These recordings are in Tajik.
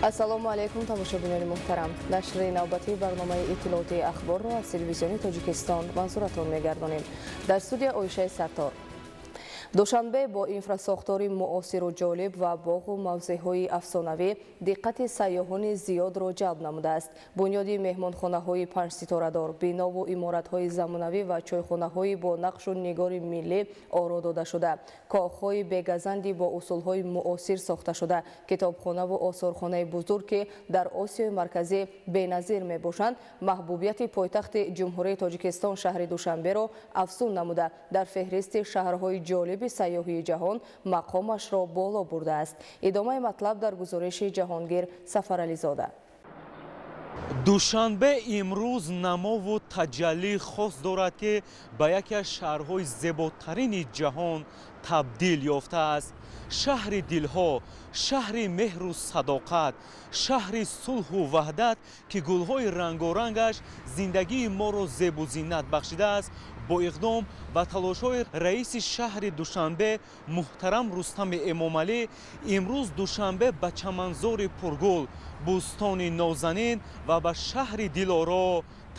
ассалому алайкум тамошобинони муҳтарам. Нашри навбатии барномаи иттилоотии ахборро аз телевизиони Тоҷикистон манзуратон мегардонем. Дар студия Оишаи Сартор. душанбе бо инфрасохтори муосиру ҷолиб ва боғу мавзеъҳои афсонавӣ диққати сайёҳони зиёдро ҷалб намудааст. бунёди меҳмонхонаҳои панҷситорадор, бинову иморатҳои замонавӣ ва чойхонаҳои бо нақшу нигори миллӣ оро дода шуда, коғҳои бегазанди бо усулҳои муосир сохта шуда, китобхонаву осорхонаи бузург ки дар Осиёи марказӣ беназир мебошанд, маҳбубияти пойтахти ҷумҳурии Тоҷикистон шаҳри Душанберо афзун намуда, дар феҳристи шаҳрҳои ҷолиб сайёҳии ҷаҳон мақомашро боло бурдааст. идомаи матлаб дар гузориши Ҷаҳонгир Сафарализода. душанбе имрӯз намову таҷаллӣ хос дорад ки ба яке аз шаҳрҳои зеботарини ҷаҳон табдил ёфтааст. шаҳри дилҳо, шаҳри меҳру садоқат, шаҳри сулҳу ваҳдат ки гулҳои рангорангаш зиндагии моро зебу зиннат бахшидааст. бо иқдом ва талошҳои раиси шаҳри Душанбе муҳтарам Рустами Эмомалӣ имрӯз Душанбе ба чаманзори пургул, бӯстони нозанин ва ба шаҳри дилоро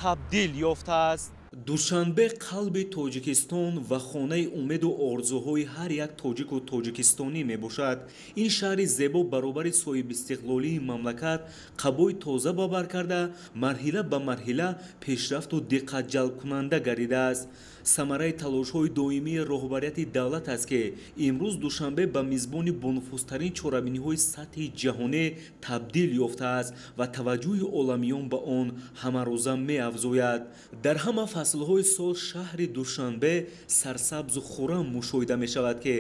табдил ёфтааст. душанбе қалби Тоҷикистон ва хонаи умеду орзуҳои ҳар як тоҷику тоҷикистонӣ мебошад. ин шаҳри зебо баробари соҳибистиқлолии мамлакат қабои тоза ба бар карда, марҳила ба марҳила пешрафту диққатҷалбкунанда гардидааст. самараи талошҳои доимии роҳбарияти давлат аст ки имрӯз Душанбе ба мизбони бонуфузтарин чорабиниҳои сатҳи ҷаҳонӣ табдил ёфтааст ва таваҷҷӯҳи оламиён ба он ҳамарӯза меафзояд. дар ҳама фаслҳои сол шаҳри Душанбе сарсабзу хуррам мушоҳида мешавад ки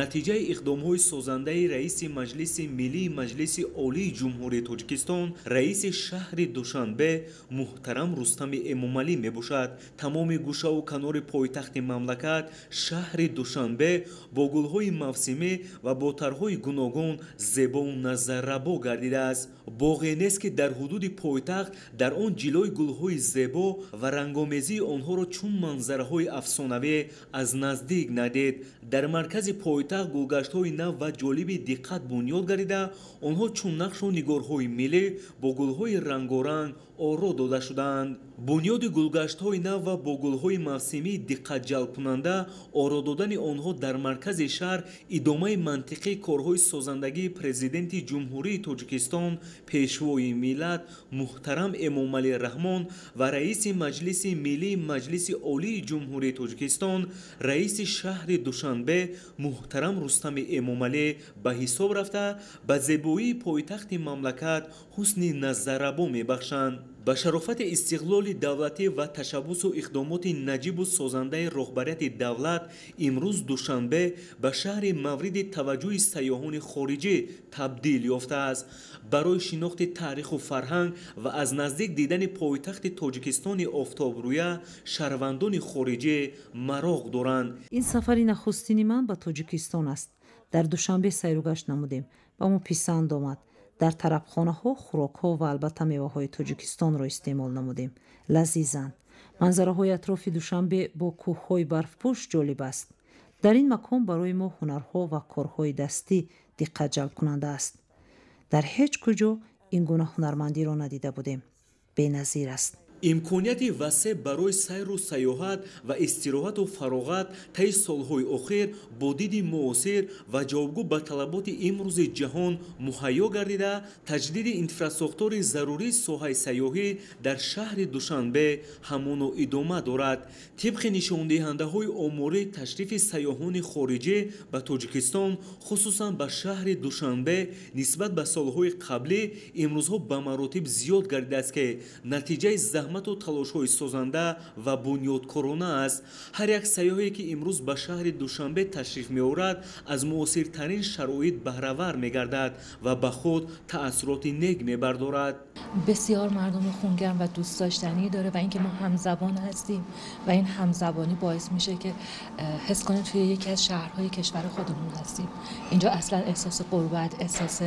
натиҷаи иқдомҳои созандаи раиси маҷлиси миллии маҷлиси олии ҷумҳурии Тоҷикистон, раиси шаҳри Душанбе муҳтарам Рустами Эмомалӣ мебошад. тамоми гӯшаву канори пойтахти мамлакат шаҳри Душанбе бо гулҳои мавсимӣ ва бо тарҳҳои гуногун зебоу назаррабо гардидааст. боғе нест ки дар ҳудуди пойтахт дар он ҷилои гулҳои зебо ва рангомезии онҳоро чун манзараҳои афсонавӣ аз наздик надид. дар маркази пойтахт гулгаштҳои нав ва ҷолиби диққат бунёд гардида, онҳо чун нақшу нигорҳои миллӣ бо гулҳои рангоранг оро дода шудаанд. бунёди гулгаштҳои нав ва бо гулҳои мавсимии диққатҷалбкунанда оро додани онҳо дар маркази шаҳр идомаи мантиқии корҳои созандагии президенти ҷумҳурии Тоҷикистон, пешвои миллат муҳтарам Эмомалӣ Раҳмон ва раиси маҷлиси миллии маҷлиси олии ҷумҳурии Тоҷикистон, раиси шаҳри Душанбе муҳтарам Рустами Эмомалӣ ба ҳисоб рафта ба зебоии пойтахти мамлакат ҳусни назаррабо мебахшанд. ба шарофати истиқлоли давлатӣ ва ташаббусу иқдомоти наҷибу созандаи роҳбарияти давлат имрӯз Душанбе ба шаҳри мавриди таваҷҷӯҳи сайёҳони хориҷӣ табдил ёфтааст. барои шинохти таъриху фарҳанг ва аз наздик дидани пойтахти Тоҷикистони офтобрӯя шаҳрвандони хориҷӣ мароғ доранд. ин сафари нахустини ман ба Тоҷикистон аст. дар Душанбе сайругашт намудем. ба мо писанд омад. дар тарабхонаҳо хӯрокҳо ва албатта меваҳои Тоҷикистонро истеъмол намудем. лазизанд. манзараҳои атрофи Душанбе бо кӯҳҳои барфпӯш ҷолиб аст. дар ин макон барои мо ҳунарҳо ва корҳои дастӣ диққатҷалбкунанда аст. дар ҳеҷ куҷо ин гуна ҳунармандиро надида будем. беназир аст. имконияти васеъ барои сайру сайёҳат ва истироҳату фароғат таи солҳои охир бо диди муосир ва ҷавобгӯ ба талаботи имрӯзи ҷаҳон муҳайё гардида, таҷдиди инфрасохтори зарурии соҳаи сайёҳӣ дар шаҳри Душанбе ҳамоно идома дорад. тибқи нишондиҳандаҳои омории ташрифи сайёҳони хориҷӣ ба Тоҷикистон, хусусан ба шаҳри Душанбе нисбат ба солҳои қаблӣ имрӯзҳо ба маротиб зиёд гардидааст ки натиҷаи заҳмату талошҳои созанда ва бунёдкорона аст. ҳар як сайёҳе ки имрӯз ба шаҳри Душанбе ташриф меорад, аз муосиртарин шароит баҳравар мегардад ва ба худ таъссуроти нег мебардорад. بسیار مردم خونگرم و دوست داشتنی داره و اینکه ما همزبان هستیم و این همزبانی باعث میشه که حس کنیم توی یکی از شهرهای کشور خودمون هستیم. اینجا اصلا احساس غربت، احساس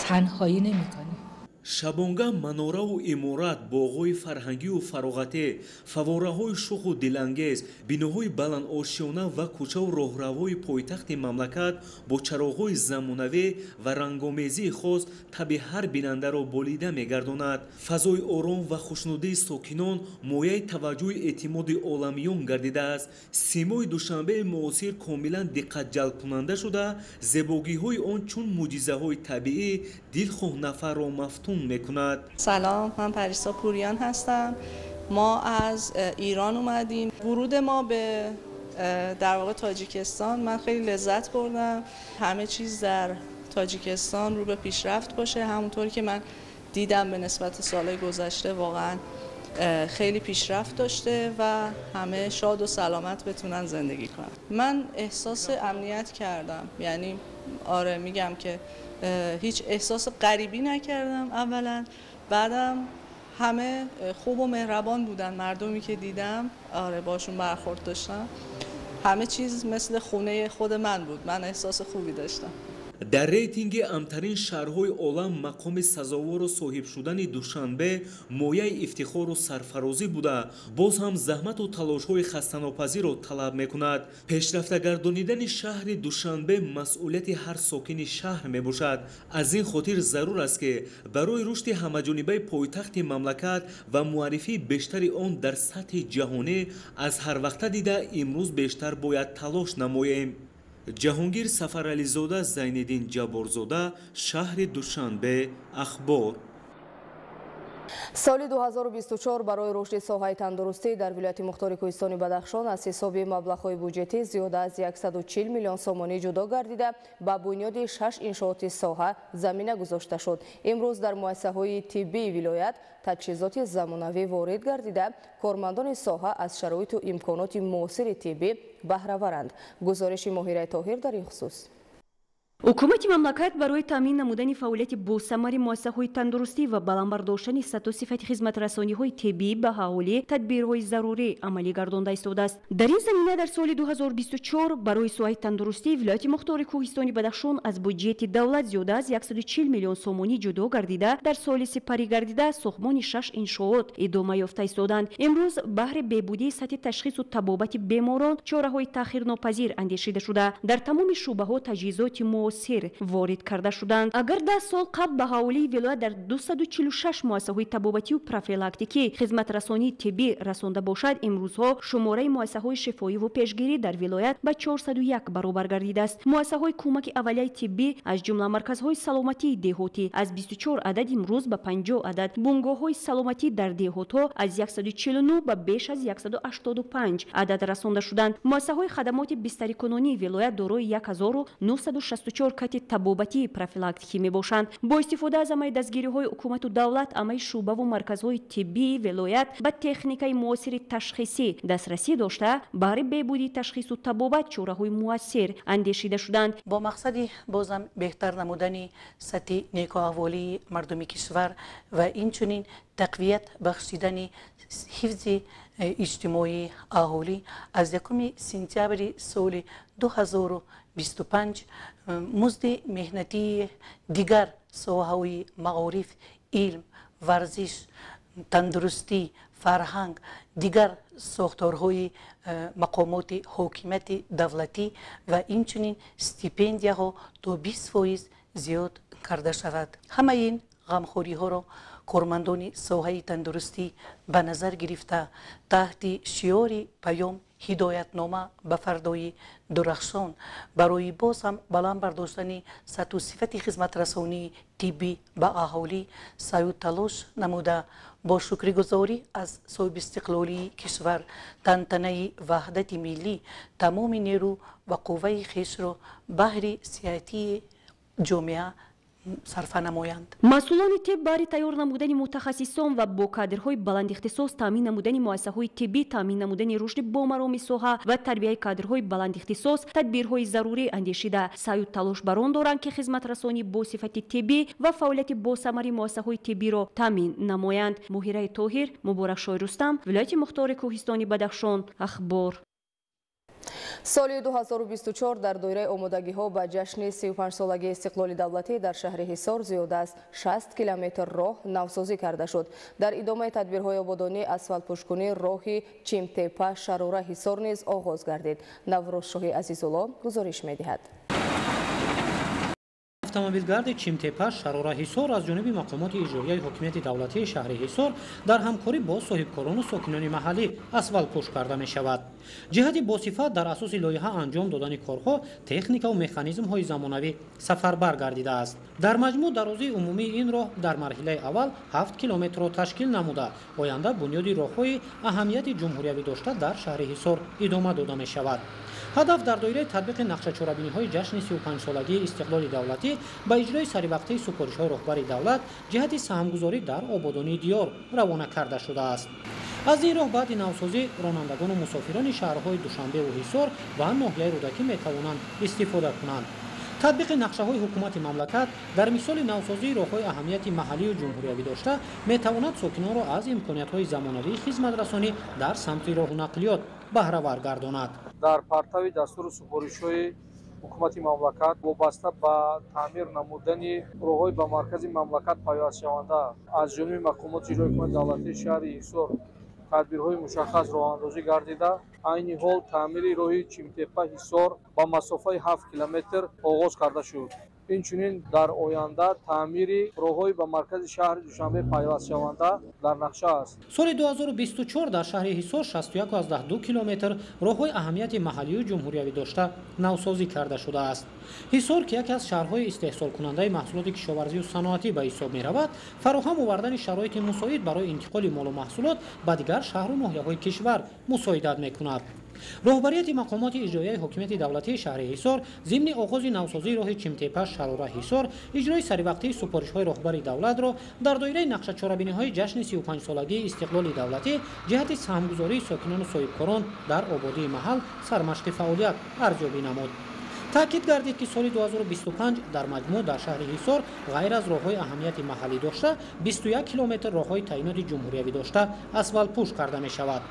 تنهایی نمی‌کنیم. шабонга манораву иморат, боғҳои фарҳангию фароғатӣ, фавораҳои шуху дилангез, биноҳои баландошиёна ва кӯчаву роҳравои пойтахти мамлакат бо чароғҳои замонавӣ ва рангомезии хос таби ҳар бинандаро болида мегардонад. фазои ором ва хушнудии сокинон мояи таваҷҷӯҳи эътимоди оламиён гардидааст. симои душанбеи муосир комилан диққатҷалбкунанда шуда, зебогиҳои он чун мӯъҷизаҳои табиӣ дилхоҳ нафарро мафтун میکند. سلام، من پریسا پوریان هستم. ما از ایران اومدیم. ورود ما به در واقع تاجیکستان من خیلی لذت بردم. همه چیز در تاجیکستان رو به پیشرفت باشه، همونطوری که من دیدم به نسبت سالهای گذشته واقعا خیلی پیشرفت داشته و همه شاد و سلامت بتونن زندگی کنن. من احساس امنیت کردم، یعنی آره میگم که هیچ احساس غریبی نکردم اولا، بعدم همه خوب و مهربان بودن، مردمی که دیدم آره باشون برخورد داشتم، همه چیز مثل خونه خود من بود، من احساس خوبی داشتم. در ریتینگ امترین شهرهای عالم مقام سزاوار و صاحب شدن دوشنبه مایه افتخار و سرفرازی بوده، باز هم زحمت و تلاش‌های خسته‌ناپذیر را طلب می‌کند. پیشرفته گردانیدن شهر دوشنبه مسئولیت هر ساکن شهر میباشد. از این خاطر ضرور است که برای رشد همه‌جانبه پایتخت مملکت و معرفی بیشتر آن در سطح جهانی از هر وقت دیده امروز بیشتر باید تلاش نماییم. جهانگیر سفرعلیزاده، زینالدین جبارزاده، شهر دوشنبه، اخبار. سال 2024 برای رشد ساحه تندرستی در ولایت مختار کوهستان بدخشان از حساب مبلغ‌های بودجتی زیاده از 140 میلیون سومانی جدا گردیده با بنیاد 6 انشاءات ساحه زمینه گذاشته شد. امروز در مؤسسه‌های طبی ولایت تجهیزات زمانوی وارد گردیده، کارمندان ساحه از شرایط و امکانات معاصر طبی بهره برند. گزارش ماهیره طاهر در این خصوص. ҳукумати мамлакат барои таъмин намудани фаъолияти босамари муассисаҳои тандурустӣ ва баландбардоштани сатҳу сифати хизматрасониҳои тиббӣ ба аҳолӣ тадбирҳои зарурӣ амалӣ гардонда истодааст. дар ин замина дар соли 2024 барои соҳаи тандурустӣ вилояти мухтори кӯҳистони бадахшон аз буҷети давлат зиёда аз 140 миллион сомонӣ ҷудо гардида дар соли сипарӣ гардида сохтмони 6 иншоот идома ёфта истоданд. имрӯз баҳри беҳбудии сатҳи ташхису табобати беморон чораҳои таъхирнопазир андешида шуда дар тамоми шӯъбаҳо таҷҳизоти ворид карда шуданд. агар 10 сол қабл ба аҳолии вилоят дар 246 муассисаҳои табобатию профилактикӣ хизматрасонии тиббӣ расонда бошад, имрӯзҳо шумораи муассисаҳои шифоиву пешгирӣ дар вилоят ба 401 баробар гардидааст. муассисаҳои кӯмаки аввалияи тиббӣ аз ҷумла марказҳои саломатии деҳотӣ аз 24 адад имрӯз ба 50 адад, бунгоҳҳои саломатӣ дар деҳотҳо аз 149 ба беш аз 185 адад расонда шуданд. муассисаҳои хадамоти бистарикунонии вилоят дорои 1964 кати табобатии профилактикӣ мебошанд. бо истифода аз амали дастгириҳои ҳукумату давлат, амали шӯъбаву марказҳои тиббии вилоят ба техникаи муосири ташхисӣ дастрасӣ дошта, баҳри беҳбудии ташхису табобат чораҳои муассир андешида шуданд. бо мақсади бозам беҳтар намудани сатҳи некоаҳволии мардуми кишвар ва инчунин тақвият бахшидани ҳифзи иҷтимоии аҳолӣ аз 1 сентябри соли 2025 музди меҳнатии дигар соҳаҳои маориф, илм, варзиш, тандурустӣ, фарҳанг, дигар сохторҳои мақомоти ҳокимияти давлатӣ ва инчунин стипендияҳо то 20% зиёд карда шавад. ҳамаи ин ғамхориҳоро кормандони соҳаи тандурустӣ ба назар гирифта таҳти шиёри паём ҳидоятнома ба фардои дурахшон барои боз ҳам баланд бардоштани сатҳу сифати хизматрасонии тиббӣ ба аҳолӣ саъю талош намуда бо шукригузорӣ аз соҳиби истиқлолии кишвар тантанаи ваҳдати миллӣ тамоми нерӯ ва қувваи хешро баҳри сиҳатии ҷомеа сарфа намоянд. масъулони тиб баҳри тайёр намудани мутахассисон ва бо кадрҳои баландихтисос таъмин намудани муассисаҳои тиббӣ, таъмин намудани рушди бомароми соҳа ва тарбияи кадрҳои баландихтисос тадбирҳои зарурӣ андешида саъю талош бар он доранд ки хизматрасонии босифати тиббӣ ва фаъолияти босамари муассисаҳои тиббиро таъмин намоянд. моҳираи тоҳир, муборакшоҳи рустам, вилояти мухтори кӯҳистони бадахшон, ахбор. соли 2024 дар доираи омодагиҳо ба ҷашни 35-солагии истиқлоли давлатӣ дар шаҳри Ҳисор зиёда аз 60 километр роҳ навсозӣ карда шуд. дар идомаи тадбирҳои ободонӣ асфалтпӯшкунии роҳи Чимтепа Шарура Ҳисор низ оғоз гардид. Наврӯзшоҳи Азизулло гузориш медиҳад. автомобилгарди Чимтепа Шарура Ҳисор аз ҷониби мақомоти иҷроияи ҳокимияти давлатии шаҳри Ҳисор дар ҳамкорӣ бо соҳибкорону сокинони маҳаллӣ асфалтпӯш карда мешавад. ҷиҳати босифат дар асоси лоиҳа анҷом додани корҳо техникаву механизмҳои замонавӣ сафарбар гардидааст. дар маҷмӯъ дарозии умумии ин роҳ дар марҳилаи аввал 7 километрро ташкил намуда оянда бунёди роҳҳои аҳамияти ҷумҳуриявӣ дошта дар шаҳри Ҳисор идома дода мешавад. ҳадаф дар доираи татбиқи нақшачорабиниҳои ҷашни 35-солагии истиқлоли давлатӣ ба иҷрои саривақтии супоришҳои роҳбари давлат ҷиҳати саҳмгузорӣ дар ободонии диёр равона карда шудааст. аз ин роҳ баъди навсозӣ ронандагону мусофирони шаҳрҳои Душанбеву Ҳисор ва ноҳияи Рӯдакӣ метавонанд истифода кунанд. татбиқи нақшаҳои ҳукумати мамлакат дар мисоли навсозии роҳҳои аҳамияти маҳаллию ҷумҳуриявӣ дошта метавонад сокинонро аз имкониятҳои замонавии хизматрасонӣ дар самти роҳу нақлиёт баҳравар гардонад. дар партави дастури супоришҳои ҳукумати мамлакат вобаста ба таъмир намудани роҳҳои ба маркази мамлакат пайвастшаванда аз ҷониби мақомоти иҷрои ҳукумати давлатии шаҳри Ҳисор тадбирҳои мушаххас роҳандозӣ гардида айни ҳол таъмири роҳи Чимтепа Ҳисор ба масофаи 7 километр оғоз карда шуд. инчунин дар оянда таъмири роҳҳои ба маркази шаҳри Душанбе пайвастшаванда дар нақша аст. соли 2024 дар шаҳри Ҳисор 61,2 километр роҳҳои аҳамияти маҳаллию ҷумҳуриявӣ дошта навсозӣ карда шудааст. ҳисор ки яке аз шаҳрҳои истеҳсолкунандаи маҳсулоти кишоварзию саноатӣ ба ҳисоб меравад, фароҳам овардани шароити мусоид барои интиқоли молу маҳсулот ба дигар шаҳру ноҳияҳои кишвар мусоидат мекунад. роҳбарияти мақомоти иҷроияи ҳокимияти давлатии шаҳри Ҳисор зимни оғози навсозии роҳи Чимтепа Шарура Ҳисор иҷрои саривақтии супоришҳои роҳбари давлатро дар доираи нақшачорабиниҳои ҷашни 35-солагии истиқлоли давлатӣ ҷиҳати саҳмгузории сокинону соҳибкорон дар ободии маҳал сармашқи фаъолият арзёбӣ намуд. таъкид гардид ки соли 2025 дар маҷмӯъ дар шаҳри Ҳисор ғайр аз роҳҳои аҳамияти маҳаллӣ дошта 21 километр роҳҳои таъиноти ҷумҳуриявӣ дошта асфалтпӯш карда мешавад.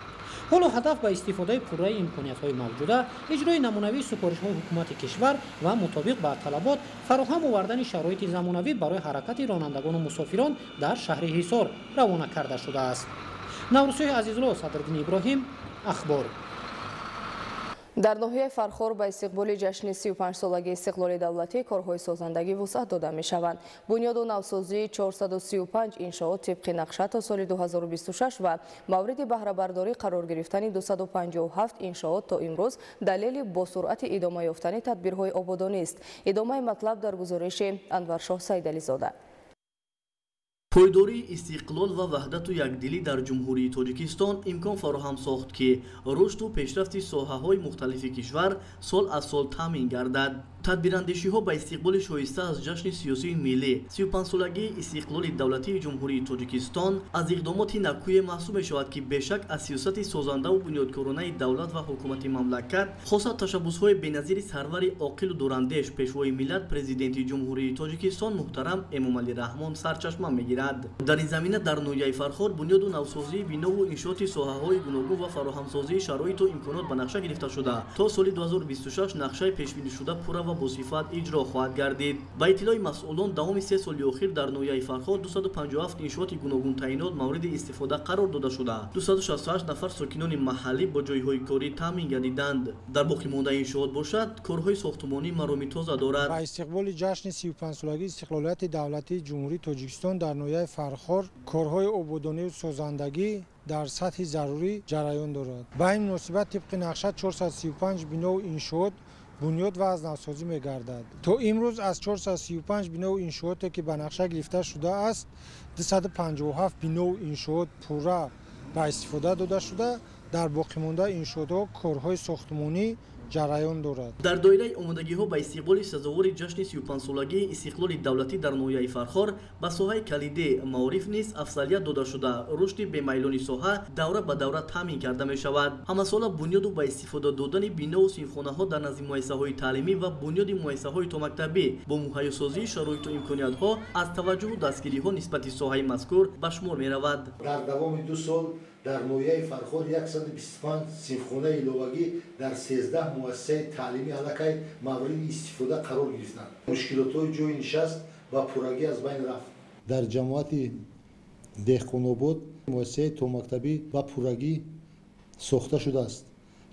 ҳоло ҳадаф ба истифодаи пурраи имкониятҳои мавҷуда иҷрои намунавии супоришҳои ҳукумати кишвар ва мутобиқ ба талабот фароҳам овардани шароити замонавӣ барои ҳаракати ронандагону мусофирон дар шаҳри Ҳисор равона карда шудааст. наврӯзшоҳи Азизулло, Садриддини Иброҳим, ахбор. дар ноҳияи Фархор ба истиқболи ҷашни 35-солагии истиқлоли давлатӣ корҳои созандагӣ вусъат дода мешаванд. бунёду навсозии 435 иншоот тибқи нақша то соли 2026 ва мавриди баҳрабардорӣ қарор гирифтани 257 иншоот то имрӯз далели бо суръати идома ёфтани тадбирҳои ободонист. идомаи матлаб дар гузориши Анваршоҳ Сайдализода. пойдории истиқлол ва ваҳдату якдилӣ дар ҷумҳурии Тоҷикистон имкон фароҳам сохт ки рушду пешрафти соҳаҳои мухталифи кишвар сол аз сол таъмин гардад. тадбирандешиҳо ба истиқболи шоиста аз ҷашни сиёсии миллӣ 35-солагии истиқлоли давлатии ҷумҳурии Тоҷикистон аз иқдомоти накӯе маҳсуб мешавад ки бешак аз сиёсати созандаву бунёдкоронаи давлат ва ҳукумати мамлакат хоса ташаббусҳои беназири сарвари оқилу дурандеш пешвои миллат президенти ҷумҳурии Тоҷикистон муҳтарам Эмомалӣ Раҳмон сарчашма мегирад. дар ин замина дар ноҳияи Фархор бунёду навсозии бинову иншооти соҳаҳои гуногун ва фароҳамсозии шароиту имконот ба нақша гирифта шуда то соли 2026 нақшаи пешбинишуда пурра ва босифат иҷро хоҳад гардид. ба иттилои масъулон давоми 3 соли охир дар ноҳияи Фархор 257 иншооти гуногун таъинот мавриди истифода қарор дода шуда 268 нафар сокинони маҳаллӣ бо ҷойҳои корӣ таъмин гардиданд. дар боқимондаи иншоот бошад корҳои сохтмонӣ мароми тоза дорад. ба истиқболи ҷашни 35-солагии истиқлолияти давлатии ҷумҳурии Тоҷикистон дар ноҳияи Фархор корҳои ободонию созандагӣ дар сатҳи зарурӣ ҷараён дорад. ба ин муносибат тибқи нақша 435 биноу иншоот бунёд ва аз навсозӣ мегардад. то имрӯз аз 435 биноу иншооте ки ба нақша гирифта шудааст 257 биноу иншоот пурра ба истифода дода шуда дар боқимондаи иншоотҳо корҳои сохтмонӣ ҷараён дорад. дар доираи омодагиҳо ба истиқболи сазовори ҷашни 35-солагии истиқлоли давлатӣ дар ноҳияи Фархор ба соҳаи калиди маориф низ афзалият дода шуда рушди бемайлони соҳа давра ба давра таъмин карда мешавад. ҳамасола бунёду ба истифода додани бинову синфхонаҳо дар назди муассисаҳои таълимӣ ва бунёди муассисаҳои томактабӣ бо муҳайёсозии шароиту имкониятҳо аз таваҷҷуҳу дастгириҳо нисбати соҳаи мазкур ба шумор меравад. дар давоми 2 сол در نویه فرخور 125 صنفخانه ایلوگی در 13 مؤسسه تعلیمی علاقه مورد استفاده قرار گرفتند. مشکلات جای نشست و پرگی از بین رفت. در جماعت دهقان‌آباد مؤسسه تا مکتبی و پرگی ساخته شده است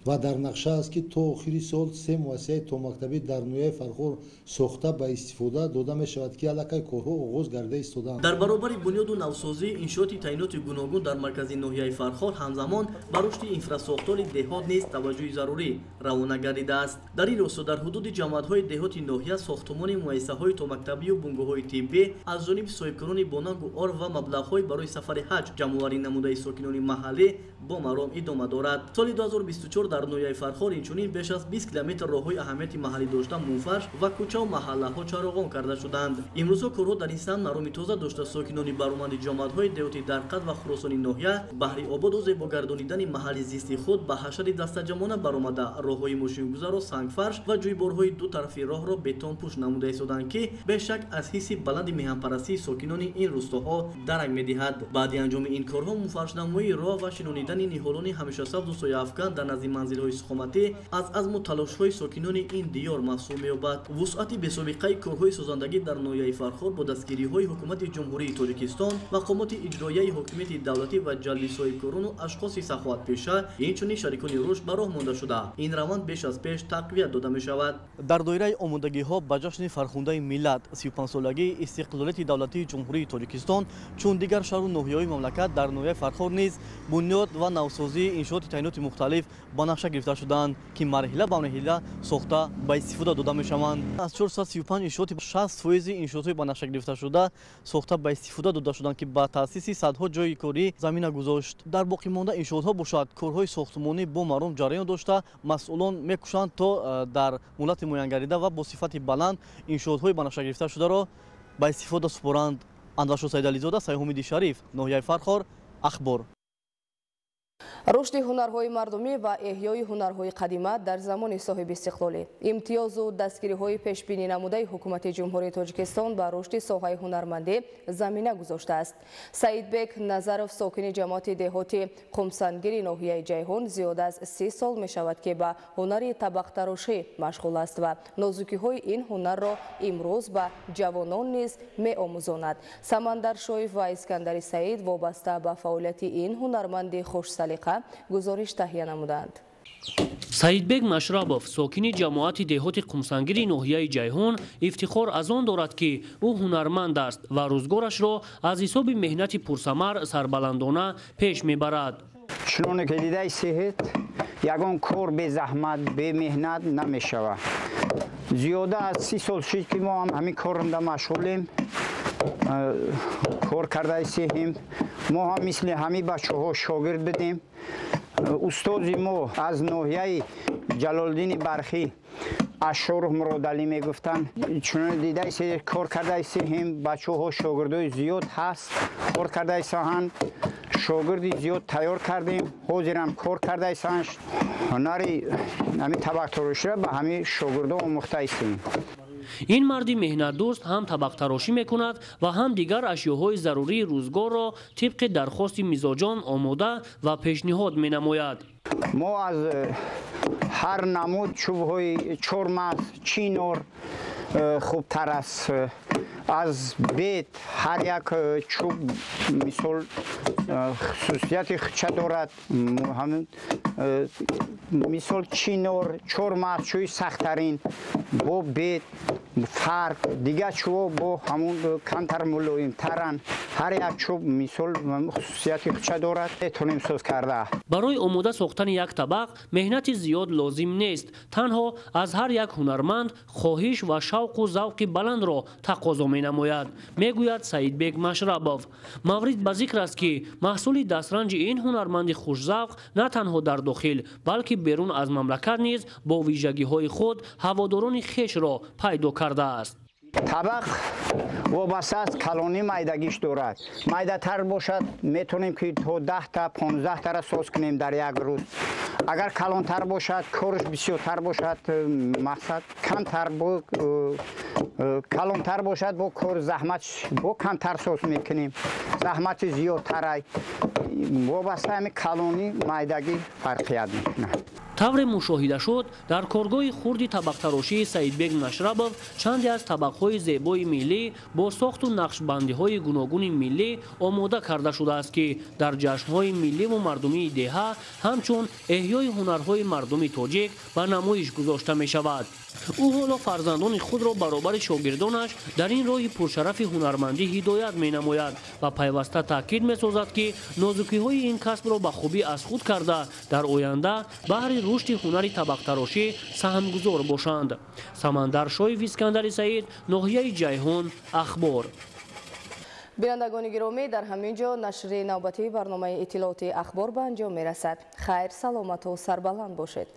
و در نقشه است که تا آخر سال 3 مؤسسه تا مکتبی در نویه فرخور ساخته به استفاده داده می شود که علاقه کارها آغاز گردیده ایستاده‌اند. در برابر بنیاد و نوسازی انشاءات تعینات گوناگون در مرکز ناحیه فرخور همزمان به رشد اینفراساختار دهات نیز توجه ضروری روانه گردیده است. در این راستا در حدود جماعت‌های دهات ناحیه ساختمان مؤسسه‌های تا مکتبی و بنگاه‌های طبی از جانب صاحبکاران بانک و آر و مبلغ‌های برای سفر حج جمع‌آوری نموده ساکنان محلی با مرام ادامه دارد. سال 2024 در نویه فرخور اینچنین بیش از 20 کیلومتر راه‌های اهمیتی محلی داشته منفرش و کوچه و محله‌ها چراغان کرده شدند. امروز کارها در این سمت نرامی تازه داشته ساکنان برومند جماعت‌های دهاتی در قد و خراسان ناحیه بهره آباد و زیبا گردانیدن محل زیستی خود به حشر دستجمعانه برآمده راه‌های ماشین‌گذار و سنگفرش و جویبارهای دو طرفی راه را بتون پوش نموده ایستادند که به شک از حس بلند میهن‌پرستی ساکنان این روستاها درک می‌دهد. بعد انجام این کارها منفرش‌نمایی راه و شنانیدن نهالان همیشه سبز و سایه‌افکن در نزد منزل‌های سخامتی از عزم و تلاش‌های ساکنان این دیار محسوب می‌یابد. وسعت بی‌سابقه کارهای سازندگی در ناحیه فرخور با دستگیری‌های حکومت جمهوری تاجیکستان مقامات اجرایی حکومت دولتی و جلب صاحبکاران و اشخاص سخاوت‌پیشه اینچنین شریکان رشد به راه مانده شده. این روند بیش از پیش تقویت داده می‌شود. در دایره آمادگی‌ها به جشن فرخنده ملت 35 سالگی استقلالیت دولتی جمهوری تاجیکستان چون دیگر شهر و ناحیه‌های مملکت در ناحیه فرخور نیز بنیاد و نوسازی انشاءات تعینات مختلف با نقشه گرفته شدند که مرحله به مرحله ساخته به استفاده داده می‌شوند. از 435 انشاءات 60% انشاءات با نقشه گرفته شده ساخته به استفاده داده شدند که با تأسیس صدها جای کاری زمینه گذاشت. در باقی مانده انشاءات‌ها باشد کارهای ساختمانی با مرام جریان داشته مسئولان می‌کوشند تا در مهلت معین گردیده و با صفت بلند انشاءات‌های با نقشه گرفته شده را به استفاده سپارند. اندرشاه سیدعلیزاده، سیاح‌امید شریف، ناحیه فرخور، اخبار. رشد هنرهای مردمی و احیای هنرهای قدیمه در زمان صاحب استقلالی امتیاز و دستگیری‌های پیشبینی نموده حکومت جمهوری تاجیکستان به رشد ساحه هنرمندی زمینه گذاشته است. سعید بیگ نظرов ساکن جماعت دهاتی قمسنگیر ناحیه جیهون زیاد از 30 سال می شود که به هنر طبق تراشی مشغول است و نازکی‌های این هنر را امروز به جوانان نیز می آموزاند. سمندر شویف و اسکندر سعید وابسته به فعالیت این هنرمند خوش سلیقه گزارش تهیه نمودند. سعید بیگ مشربوف ساکن جماعت دهات قمسنگیر ناحیه جیهون افتخار از آن دارد که او هنرمند است و روزگارش را از حساب مهنت پرثمر سربلندانه پیش میبرد. چنانه که دیده صحت یگان کار به زحمت به مهنت نمیشود. زیاده از 30 سال شد که ما هم همین کارنده مشغولیم. کار کرده ایستیم. ما هم مثل همین بچه‌ها شاگرد بدیم. استاد ما از ناحیه جلالدین برخی اشعار مرادلی میگفتن. چون دیده ایست کار کرده ایستیم بچه‌ها شاگردای زیاد هست. کار کرده ایستن شاگردی زیاد تیار کردیم. حاضرم کار کرده ایستن هنری همین طبق تراشی به همین شاگردا آموخته ایستیم. این مردی مهنت دوست هم طبق تراشی میکند و هم دیگر اشیاءهای ضروری روزگار را طبق درخواست مزاجان آماده و پیشنهاد می نماید. ما از هر نمود چوب‌های چرمز، چینور خوبتر است. از بیت هر یک چوب مثال خصوصیت خچه دارد. همین مثال چینور چرمز چوی سخت‌ترین با بیت فرق دیگه چوب با همون کمتر ملایم ترن. هر یک چوب مثال خصوصیت خچه دارد میتونیم ساز کرده. برای آماده ساختن یک طبق مهنت زیاد لازم نیست. تنها از هر یک هنرمند خواهش و شوق و ذوق بلند را تقاضا می نماید. میگوید سعید بیگ مشربوف. مورد به ذکر است که محصول دسترنج این هنرمند خوش‌ذوق نه تنها در داخل بلکه بیرون از مملکت نیز با ویژگی های خود هواداران خویش را پیدا کرده است. табақ вобаста аст калони майдагиш дорад. Майдатар бошад метонем ки то 10 та 15 тара соз кунем дар як рӯз. Агар калонтар бошад, корш бисёртар бошад, мақсад камтар бо калонтар бошад, бо кор заҳмат бо камтар соз мекунем. Заҳмати зиёдтарай. Вобаста ҳами калони майдагӣ фарқият мекунад. тавре мушоҳида шуд дар коргоҳи хурди табақтарошии Саидбек Машрабов чанде аз табақҳои зебои миллӣ бо сохту нақшбандиҳои гуногуни миллӣ омода карда шудааст ки дар ҷашнҳои милливу мардумии деҳа ҳамчун эҳёи ҳунарҳои мардуми тоҷик ба намоиш гузошта мешавад. ӯ ҳоло фарзандони худро баробари шогирдонаш дар ин роҳи пуршарафи ҳунармандӣ ҳидоят менамояд ва пайваста таъкид месозад ки нозукиҳои ин касбро ба хубӣ аз худ карда дар оянда баҳри рушди ҳунари табақтарошӣ саҳмгузор бошанд. Самандар Шоев, Искандари Саид, ноҳияи Ҷайҳун, Ахбор. бинандагони гиромӣ, дар ҳамин ҷо нашри навбатии барномаи иттилооти ахбор ба анҷом мерасад. Хайр, саломату сарбаланд бошед.